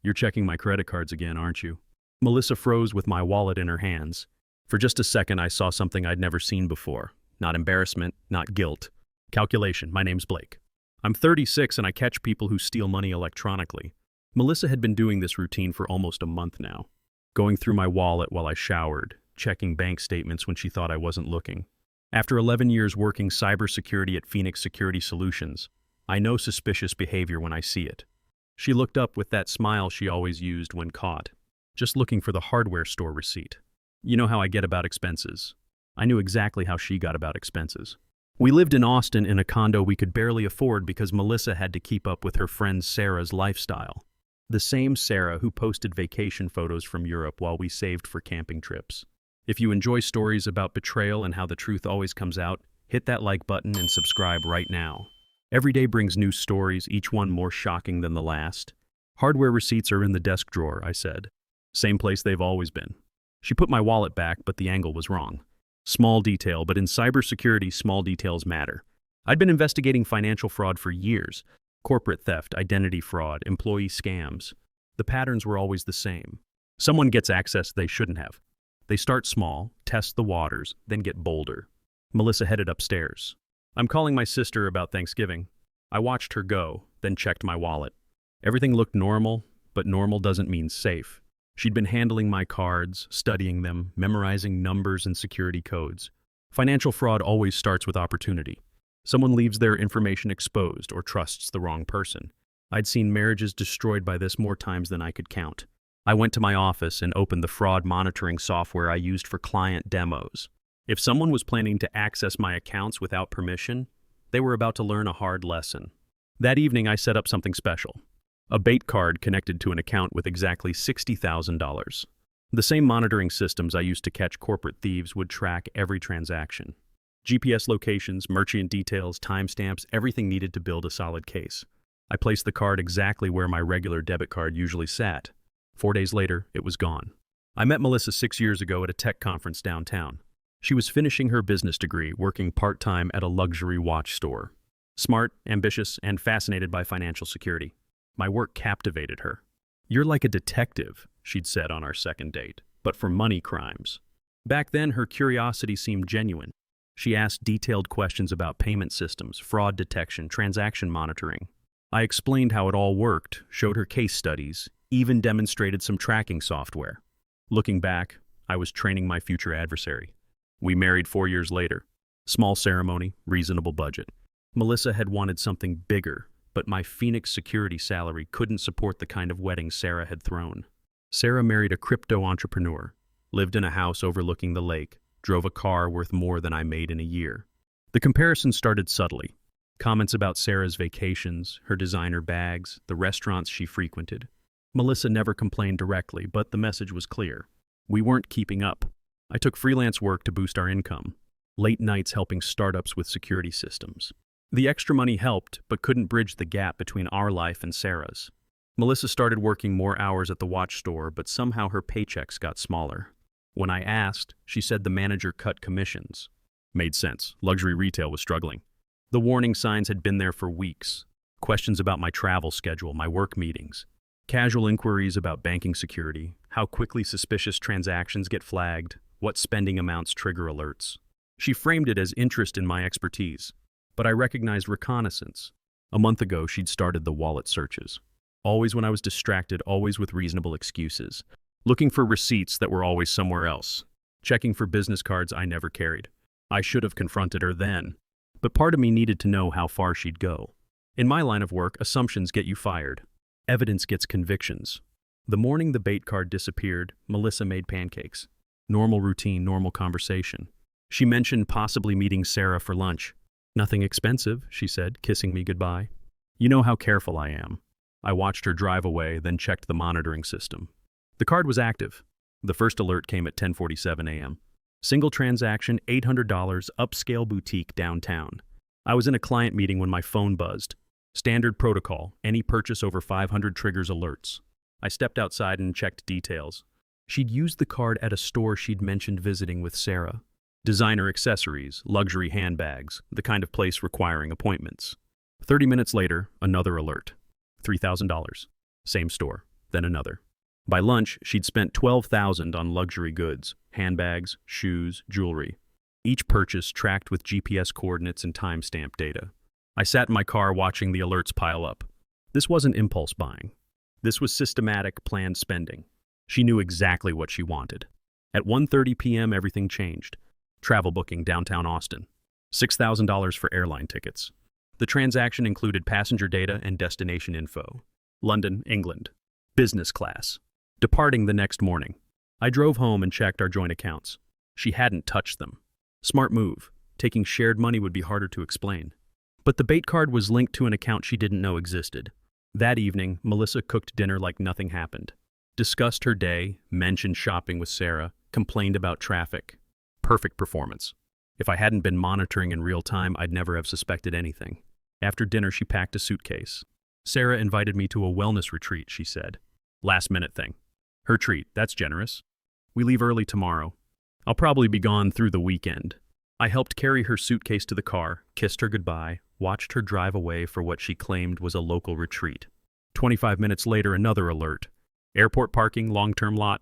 You're checking my credit cards again, aren't you? Melissa froze with my wallet in her hands. For just a second, I saw something I'd never seen before. Not embarrassment, not guilt. Calculation. My name's Blake. I'm 36 and I catch people who steal money electronically. Melissa had been doing this routine for almost a month now. Going through my wallet while I showered, checking bank statements when she thought I wasn't looking. After 11 years working cybersecurity at Phoenix Security Solutions, I know suspicious behavior when I see it. She looked up with that smile she always used when caught, just looking for the hardware store receipt. You know how I get about expenses. I knew exactly how she got about expenses. We lived in Austin in a condo we could barely afford because Melissa had to keep up with her friend Sarah's lifestyle. The same Sarah who posted vacation photos from Europe while we saved for camping trips. If you enjoy stories about betrayal and how the truth always comes out, hit that like button and subscribe right now. Every day brings new stories, each one more shocking than the last. Hardware receipts are in the desk drawer, I said. Same place they've always been. She put my wallet back, but the angle was wrong. Small detail, but in cybersecurity, small details matter. I'd been investigating financial fraud for years. Corporate theft, identity fraud, employee scams. The patterns were always the same. Someone gets access they shouldn't have. They start small, test the waters, then get bolder. Melissa headed upstairs. I'm calling my sister about Thanksgiving. I watched her go, then checked my wallet. Everything looked normal, but normal doesn't mean safe. She'd been handling my cards, studying them, memorizing numbers and security codes. Financial fraud always starts with opportunity. Someone leaves their information exposed or trusts the wrong person. I'd seen marriages destroyed by this more times than I could count. I went to my office and opened the fraud monitoring software I used for client demos. If someone was planning to access my accounts without permission, they were about to learn a hard lesson. That evening, I set up something special. A bait card connected to an account with exactly $60,000. The same monitoring systems I used to catch corporate thieves would track every transaction. GPS locations, merchant details, timestamps, everything needed to build a solid case. I placed the card exactly where my regular debit card usually sat. 4 days later, it was gone. I met Melissa 6 years ago at a tech conference downtown. She was finishing her business degree, working part-time at a luxury watch store. Smart, ambitious, and fascinated by financial security. My work captivated her. "You're like a detective," she'd said on our second date, "but for money crimes." Back then, her curiosity seemed genuine. She asked detailed questions about payment systems, fraud detection, transaction monitoring. I explained how it all worked, showed her case studies, even demonstrated some tracking software. Looking back, I was training my future adversary. We married 4 years later. Small ceremony, reasonable budget. Melissa had wanted something bigger, but my Phoenix security salary couldn't support the kind of wedding Sarah had thrown. Sarah married a crypto entrepreneur, lived in a house overlooking the lake, drove a car worth more than I made in a year. The comparison started subtly. Comments about Sarah's vacations, her designer bags, the restaurants she frequented. Melissa never complained directly, but the message was clear. We weren't keeping up. I took freelance work to boost our income. Late nights helping startups with security systems. The extra money helped, but couldn't bridge the gap between our life and Sarah's. Melissa started working more hours at the watch store, but somehow her paychecks got smaller. When I asked, she said the manager cut commissions. Made sense. Luxury retail was struggling. The warning signs had been there for weeks. Questions about my travel schedule, my work meetings. Casual inquiries about banking security, how quickly suspicious transactions get flagged, what spending amounts trigger alerts. She framed it as interest in my expertise, but I recognized reconnaissance. A month ago, she'd started the wallet searches. Always when I was distracted, always with reasonable excuses. Looking for receipts that were always somewhere else. Checking for business cards I never carried. I should have confronted her then, but part of me needed to know how far she'd go. In my line of work, assumptions get you fired. Evidence gets convictions. The morning the bait card disappeared, Melissa made pancakes. Normal routine, normal conversation. She mentioned possibly meeting Sarah for lunch. "Nothing expensive," she said, kissing me goodbye. You know how careful I am. I watched her drive away, then checked the monitoring system. The card was active. The first alert came at 10:47 a.m. Single transaction, $800, upscale boutique downtown. I was in a client meeting when my phone buzzed. Standard protocol, any purchase over 500 triggers alerts. I stepped outside and checked details. She'd used the card at a store she'd mentioned visiting with Sarah. Designer accessories, luxury handbags, the kind of place requiring appointments. 30 minutes later, another alert. $3,000. Same store. then another. By lunch, she'd spent $12,000 on luxury goods, handbags, shoes, jewelry. Each purchase tracked with GPS coordinates and timestamp data. I sat in my car watching the alerts pile up. This wasn't impulse buying. This was systematic, planned spending. She knew exactly what she wanted. At 1:30 p.m., everything changed. Travel booking downtown Austin. $6,000 for airline tickets. The transaction included passenger data and destination info. London, England. Business class. Departing the next morning. I drove home and checked our joint accounts. She hadn't touched them. Smart move. Taking shared money would be harder to explain. But the bait card was linked to an account she didn't know existed. That evening, Melissa cooked dinner like nothing happened. Discussed her day, mentioned shopping with Sarah, complained about traffic. Perfect performance. If I hadn't been monitoring in real time, I'd never have suspected anything. After dinner, she packed a suitcase. Sarah invited me to a wellness retreat, she said. Last-minute thing. Her treat, that's generous. We leave early tomorrow. I'll probably be gone through the weekend. I helped carry her suitcase to the car, kissed her goodbye, watched her drive away for what she claimed was a local retreat. 25 minutes later, another alert. Airport parking, long-term lot.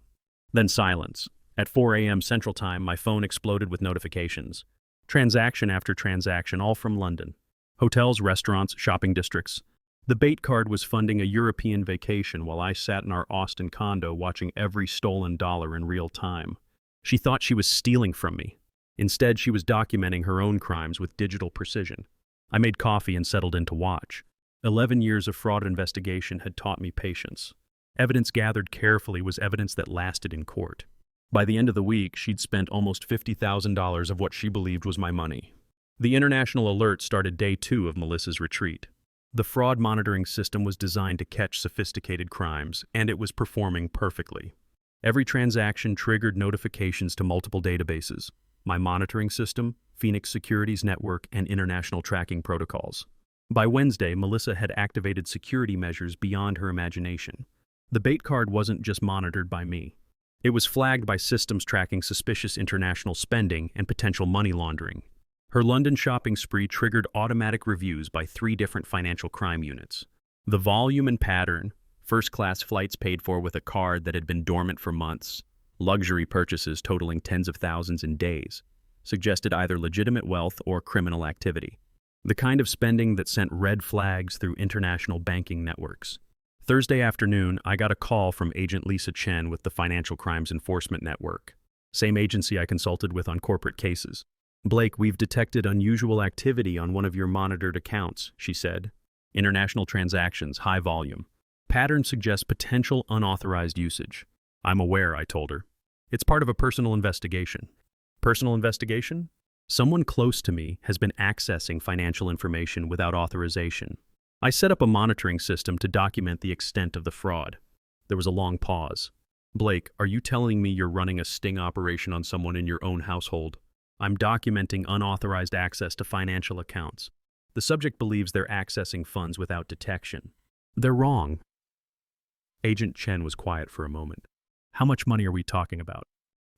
Then silence. At 4 a.m. Central Time, my phone exploded with notifications. Transaction after transaction, all from London. Hotels, restaurants, shopping districts. The bait card was funding a European vacation while I sat in our Austin condo watching every stolen dollar in real time. She thought she was stealing from me. Instead, she was documenting her own crimes with digital precision. I made coffee and settled in to watch. 11 years of fraud investigation had taught me patience. Evidence gathered carefully was evidence that lasted in court. By the end of the week, she'd spent almost $50,000 of what she believed was my money. The international alert started day 2 of Melissa's retreat. The fraud monitoring system was designed to catch sophisticated crimes, and it was performing perfectly. Every transaction triggered notifications to multiple databases. My monitoring system, Phoenix Security's network, and international tracking protocols. By Wednesday, Melissa had activated security measures beyond her imagination. The bait card wasn't just monitored by me. It was flagged by systems tracking suspicious international spending and potential money laundering. Her London shopping spree triggered automatic reviews by 3 different financial crime units. The volume and pattern, first-class flights paid for with a card that had been dormant for months, luxury purchases totaling tens of thousands in days, suggested either legitimate wealth or criminal activity. The kind of spending that sent red flags through international banking networks. Thursday afternoon, I got a call from Agent Lisa Chen with the Financial Crimes Enforcement Network, same agency I consulted with on corporate cases. Blake, we've detected unusual activity on one of your monitored accounts, she said. International transactions, high volume. Pattern suggests potential unauthorized usage. I'm aware, I told her. It's part of a personal investigation. Personal investigation? Someone close to me has been accessing financial information without authorization. I set up a monitoring system to document the extent of the fraud. There was a long pause. Blake, are you telling me you're running a sting operation on someone in your own household? I'm documenting unauthorized access to financial accounts. The subject believes they're accessing funds without detection. They're wrong. Agent Chen was quiet for a moment. How much money are we talking about?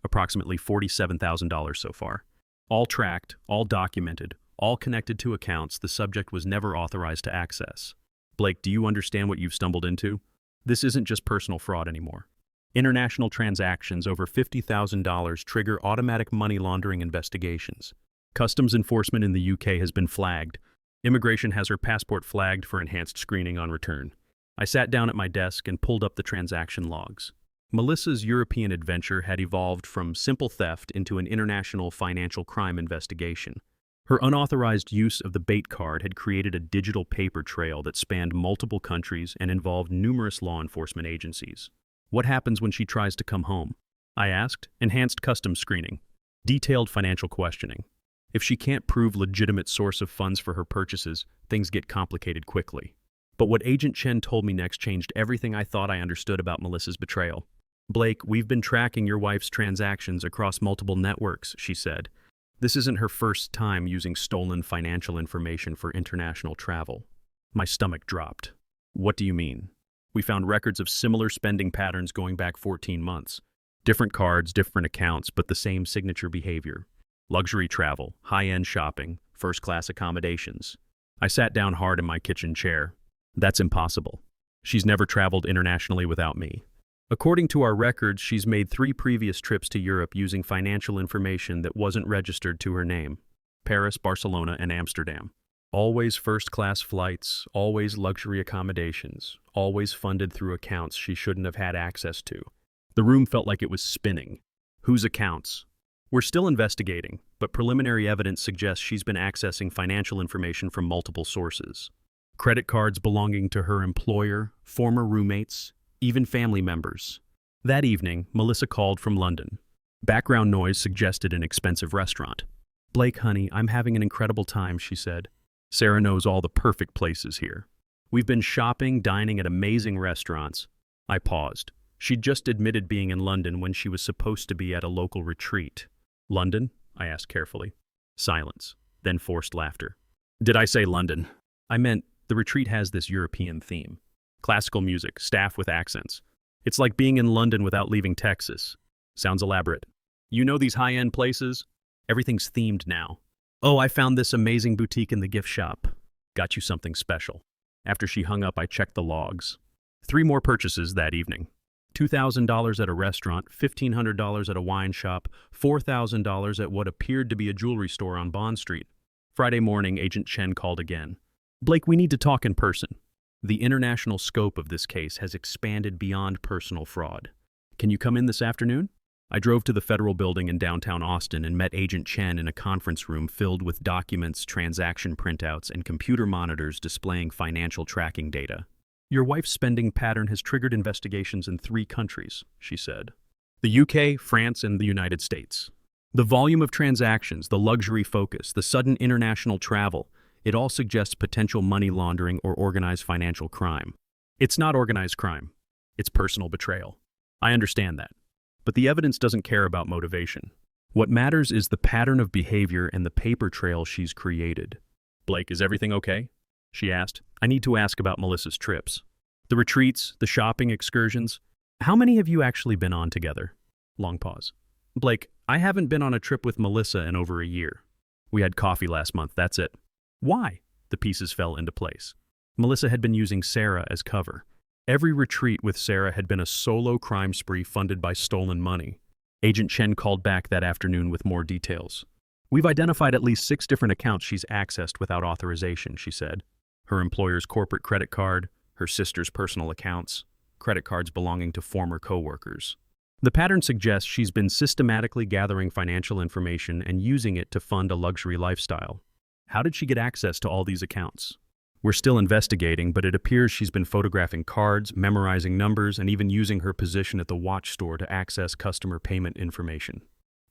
Approximately $47,000 so far. All tracked, all documented, all connected to accounts the subject was never authorized to access. Blake, do you understand what you've stumbled into? This isn't just personal fraud anymore. International transactions over $50,000 trigger automatic money laundering investigations. Customs enforcement in the UK has been flagged. Immigration has her passport flagged for enhanced screening on return. I sat down at my desk and pulled up the transaction logs. Melissa's European adventure had evolved from simple theft into an international financial crime investigation. Her unauthorized use of the bait card had created a digital paper trail that spanned multiple countries and involved numerous law enforcement agencies. What happens when she tries to come home? I asked. Enhanced customs screening. Detailed financial questioning. If she can't prove legitimate source of funds for her purchases, things get complicated quickly. But what Agent Chen told me next changed everything I thought I understood about Melissa's betrayal. Blake, we've been tracking your wife's transactions across multiple networks, she said. This isn't her first time using stolen financial information for international travel. My stomach dropped. What do you mean? We found records of similar spending patterns going back 14 months. Different cards, different accounts, but the same signature behavior. Luxury travel, high-end shopping, first-class accommodations. I sat down hard in my kitchen chair. That's impossible. She's never traveled internationally without me. According to our records, she's made 3 previous trips to Europe using financial information that wasn't registered to her name. Paris, Barcelona, and Amsterdam. Always first-class flights, always luxury accommodations, always funded through accounts she shouldn't have had access to. The room felt like it was spinning. Whose accounts? We're still investigating, but preliminary evidence suggests she's been accessing financial information from multiple sources. Credit cards belonging to her employer, former roommates, even family members. That evening, Melissa called from London. Background noise suggested an expensive restaurant. "Blake, honey, I'm having an incredible time," she said. "Sarah knows all the perfect places here. We've been shopping, dining at amazing restaurants." I paused. She'd just admitted being in London when she was supposed to be at a local retreat. "London?" I asked carefully. Silence, then forced laughter. "Did I say London? I meant the retreat has this European theme. Classical music, staff with accents. It's like being in London without leaving Texas. Sounds elaborate. You know these high-end places? Everything's themed now. Oh, I found this amazing boutique in the gift shop. Got you something special." After she hung up, I checked the logs. 3 more purchases that evening. $2,000 at a restaurant, $1,500 at a wine shop, $4,000 at what appeared to be a jewelry store on Bond Street. Friday morning, Agent Chen called again. "Blake, we need to talk in person. The international scope of this case has expanded beyond personal fraud. Can you come in this afternoon?" I drove to the Federal Building in downtown Austin and met Agent Chen in a conference room filled with documents, transaction printouts, and computer monitors displaying financial tracking data. "Your wife's spending pattern has triggered investigations in 3 countries, she said. The UK, France, and the United States. The volume of transactions, the luxury focus, the sudden international travel, it all suggests potential money laundering or organized financial crime. It's not organized crime. It's personal betrayal. I understand that. But the evidence doesn't care about motivation. What matters is the pattern of behavior and the paper trail she's created." "Blake, is everything okay?" she asked. "I need to ask about Melissa's trips. The retreats, the shopping excursions. How many have you actually been on together?" Long pause. "Blake, I haven't been on a trip with Melissa in over a year. We had coffee last month, that's it." "Why?" The pieces fell into place. Melissa had been using Sarah as cover. Every retreat with Sarah had been a solo crime spree funded by stolen money. Agent Chen called back that afternoon with more details. "We've identified at least 6 different accounts she's accessed without authorization," she said. Her employer's corporate credit card, her sister's personal accounts, credit cards belonging to former co-workers. The pattern suggests she's been systematically gathering financial information and using it to fund a luxury lifestyle. How did she get access to all these accounts? We're still investigating, but it appears she's been photographing cards, memorizing numbers, and even using her position at the watch store to access customer payment information.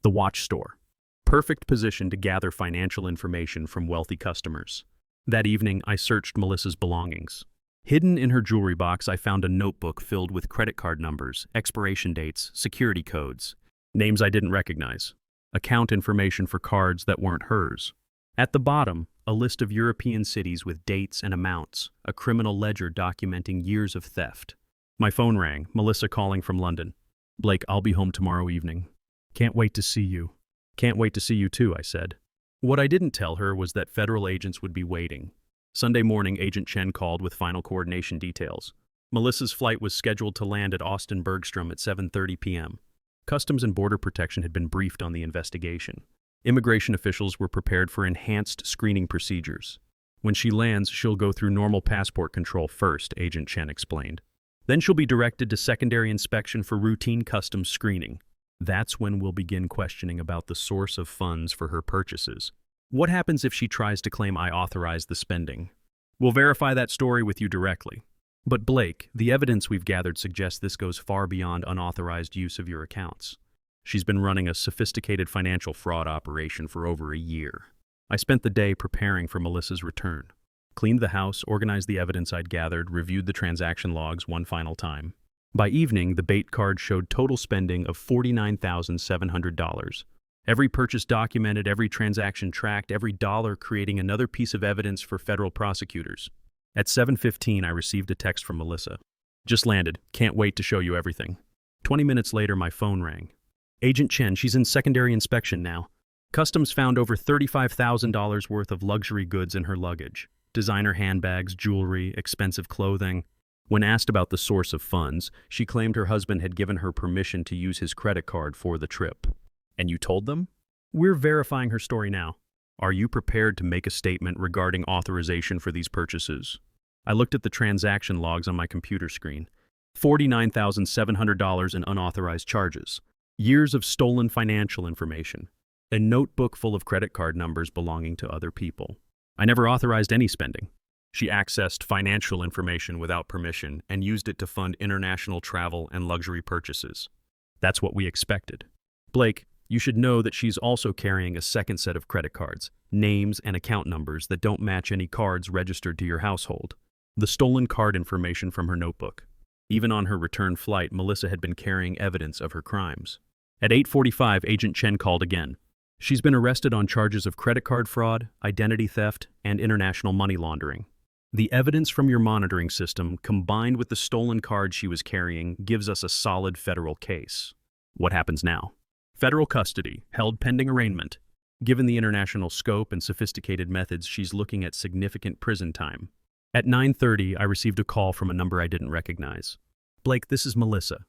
The watch store. Perfect position to gather financial information from wealthy customers. That evening, I searched Melissa's belongings. Hidden in her jewelry box, I found a notebook filled with credit card numbers, expiration dates, security codes, names I didn't recognize, account information for cards that weren't hers. At the bottom, a list of European cities with dates and amounts, a criminal ledger documenting years of theft. My phone rang, Melissa calling from London. "Blake, I'll be home tomorrow evening. Can't wait to see you." "Can't wait to see you too," I said. What I didn't tell her was that federal agents would be waiting. Sunday morning, Agent Chen called with final coordination details. Melissa's flight was scheduled to land at Austin Bergstrom at 7:30 p.m. Customs and Border Protection had been briefed on the investigation. Immigration officials were prepared for enhanced screening procedures. "When she lands, she'll go through normal passport control first," Agent Chen explained. "Then she'll be directed to secondary inspection for routine customs screening. That's when we'll begin questioning about the source of funds for her purchases. What happens if she tries to claim I authorized the spending? We'll verify that story with you directly. But Blake, the evidence we've gathered suggests this goes far beyond unauthorized use of your accounts. She's been running a sophisticated financial fraud operation for over a year." I spent the day preparing for Melissa's return. Cleaned the house, organized the evidence I'd gathered, reviewed the transaction logs one final time. By evening, the bait card showed total spending of $49,700. Every purchase documented, every transaction tracked, every dollar creating another piece of evidence for federal prosecutors. At 7:15, I received a text from Melissa. "Just landed. Can't wait to show you everything." 20 minutes later, my phone rang. "Agent Chen, she's in secondary inspection now. Customs found over $35,000 worth of luxury goods in her luggage. Designer handbags, jewelry, expensive clothing. When asked about the source of funds, she claimed her husband had given her permission to use his credit card for the trip. And you told them? We're verifying her story now. Are you prepared to make a statement regarding authorization for these purchases? I looked at the transaction logs on my computer screen. $49,700 in unauthorized charges. Years of stolen financial information. A notebook full of credit card numbers belonging to other people. I never authorized any spending. She accessed financial information without permission and used it to fund international travel and luxury purchases. That's what we expected. Blake, you should know that she's also carrying a second set of credit cards, names and account numbers that don't match any cards registered to your household. The stolen card information from her notebook. Even on her return flight, Melissa had been carrying evidence of her crimes. At 8:45, Agent Chen called again. She's been arrested on charges of credit card fraud, identity theft, and international money laundering. The evidence from your monitoring system, combined with the stolen card she was carrying, gives us a solid federal case. What happens now? Federal custody, held pending arraignment. Given the international scope and sophisticated methods, she's looking at significant prison time. At 9:30, I received a call from a number I didn't recognize. Blake, this is Melissa.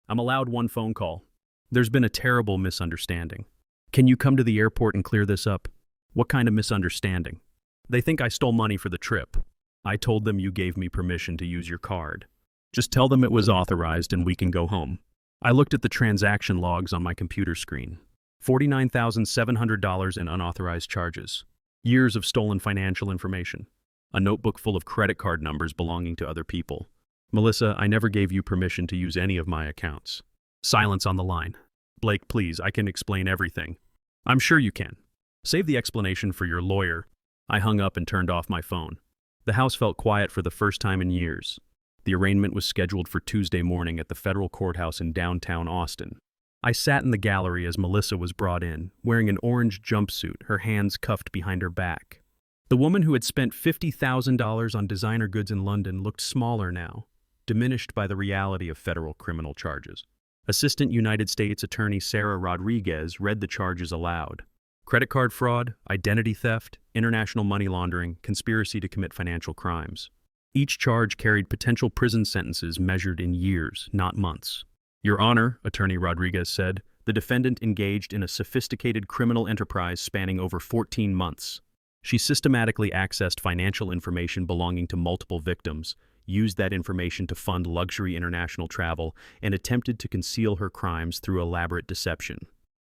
I'm allowed one phone call. There's been a terrible misunderstanding. Can you come to the airport and clear this up? What kind of misunderstanding? They think I stole money for the trip. I told them you gave me permission to use your card. Just tell them it was authorized and we can go home. I looked at the transaction logs on my computer screen. $49,700 in unauthorized charges. Years of stolen financial information. A notebook full of credit card numbers belonging to other people. Melissa, I never gave you permission to use any of my accounts. Silence on the line. Blake, please, I can explain everything. I'm sure you can. Save the explanation for your lawyer. I hung up and turned off my phone. The house felt quiet for the first time in years. The arraignment was scheduled for Tuesday morning at the federal courthouse in downtown Austin. I sat in the gallery as Melissa was brought in, wearing an orange jumpsuit, her hands cuffed behind her back. The woman who had spent $50,000 on designer goods in London looked smaller now, diminished by the reality of federal criminal charges. Assistant United States Attorney Sarah Rodriguez read the charges aloud. Credit card fraud, identity theft, international money laundering, conspiracy to commit financial crimes. Each charge carried potential prison sentences measured in years, not months. Your Honor, Attorney Rodriguez said, the defendant engaged in a sophisticated criminal enterprise spanning over 14 months. She systematically accessed financial information belonging to multiple victims, used that information to fund luxury international travel, and attempted to conceal her crimes through elaborate deception.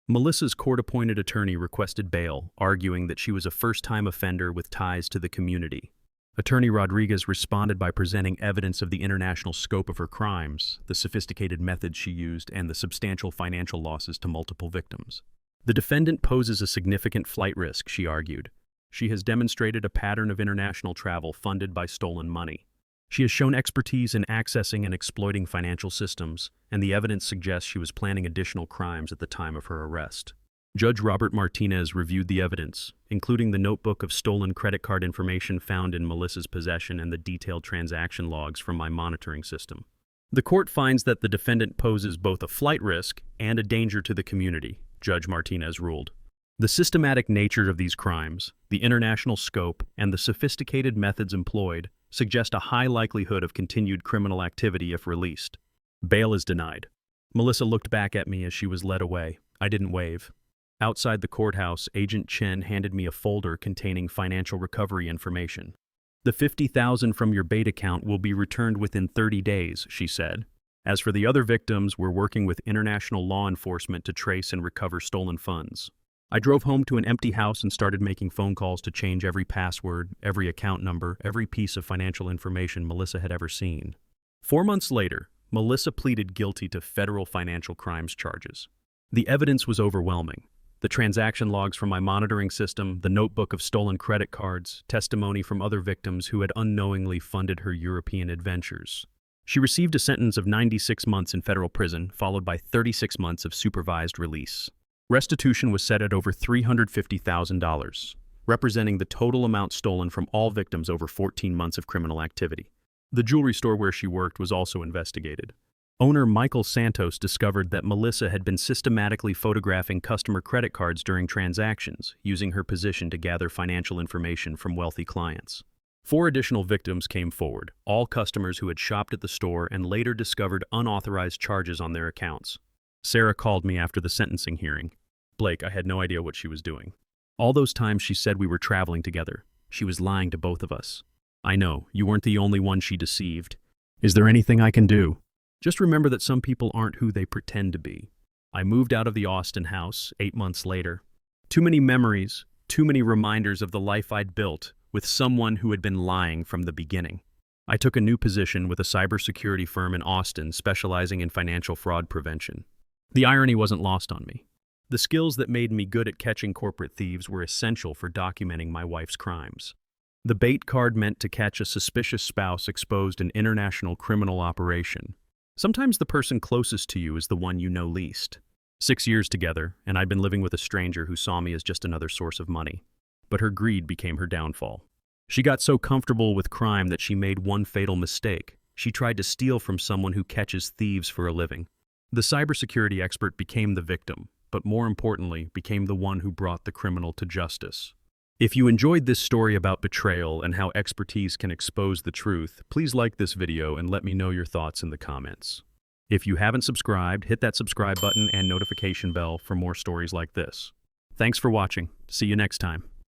Melissa's court-appointed attorney requested bail, arguing that she was a first-time offender with ties to the community. Attorney Rodriguez responded by presenting evidence of the international scope of her crimes, the sophisticated methods she used, and the substantial financial losses to multiple victims. The defendant poses a significant flight risk, she argued. She has demonstrated a pattern of international travel funded by stolen money. She has shown expertise in accessing and exploiting financial systems, and the evidence suggests she was planning additional crimes at the time of her arrest. Judge Robert Martinez reviewed the evidence, including the notebook of stolen credit card information found in Melissa's possession and the detailed transaction logs from my monitoring system. The court finds that the defendant poses both a flight risk and a danger to the community, Judge Martinez ruled. The systematic nature of these crimes, the international scope, and the sophisticated methods employed suggest a high likelihood of continued criminal activity if released. Bail is denied. Melissa looked back at me as she was led away. I didn't wave. Outside the courthouse, Agent Chen handed me a folder containing financial recovery information. The $50,000 from your bait account will be returned within 30 days, she said. As for the other victims, we're working with international law enforcement to trace and recover stolen funds. I drove home to an empty house and started making phone calls to change every password, every account number, every piece of financial information Melissa had ever seen. 4 months later, Melissa pleaded guilty to federal financial crimes charges. The evidence was overwhelming. The transaction logs from my monitoring system, the notebook of stolen credit cards, testimony from other victims who had unknowingly funded her European adventures. She received a sentence of 96 months in federal prison, followed by 36 months of supervised release. Restitution was set at over $350,000, representing the total amount stolen from all victims over 14 months of criminal activity. The jewelry store where she worked was also investigated. Owner Michael Santos discovered that Melissa had been systematically photographing customer credit cards during transactions, using her position to gather financial information from wealthy clients. 4 additional victims came forward, all customers who had shopped at the store and later discovered unauthorized charges on their accounts. Sarah called me after the sentencing hearing. Blake, I had no idea what she was doing. All those times she said we were traveling together. She was lying to both of us. I know, you weren't the only one she deceived. Is there anything I can do? Just remember that some people aren't who they pretend to be. I moved out of the Austin house 8 months later. Too many memories, too many reminders of the life I'd built with someone who had been lying from the beginning. I took a new position with a cybersecurity firm in Austin specializing in financial fraud prevention. The irony wasn't lost on me. The skills that made me good at catching corporate thieves were essential for documenting my wife's crimes. The bait card meant to catch a suspicious spouse exposed an international criminal operation. Sometimes the person closest to you is the one you know least. 6 years together, and I'd been living with a stranger who saw me as just another source of money. But her greed became her downfall. She got so comfortable with crime that she made one fatal mistake. She tried to steal from someone who catches thieves for a living. The cybersecurity expert became the victim, but more importantly, became the one who brought the criminal to justice. If you enjoyed this story about betrayal and how expertise can expose the truth, please like this video and let me know your thoughts in the comments. If you haven't subscribed, hit that subscribe button and notification bell for more stories like this. Thanks for watching. See you next time.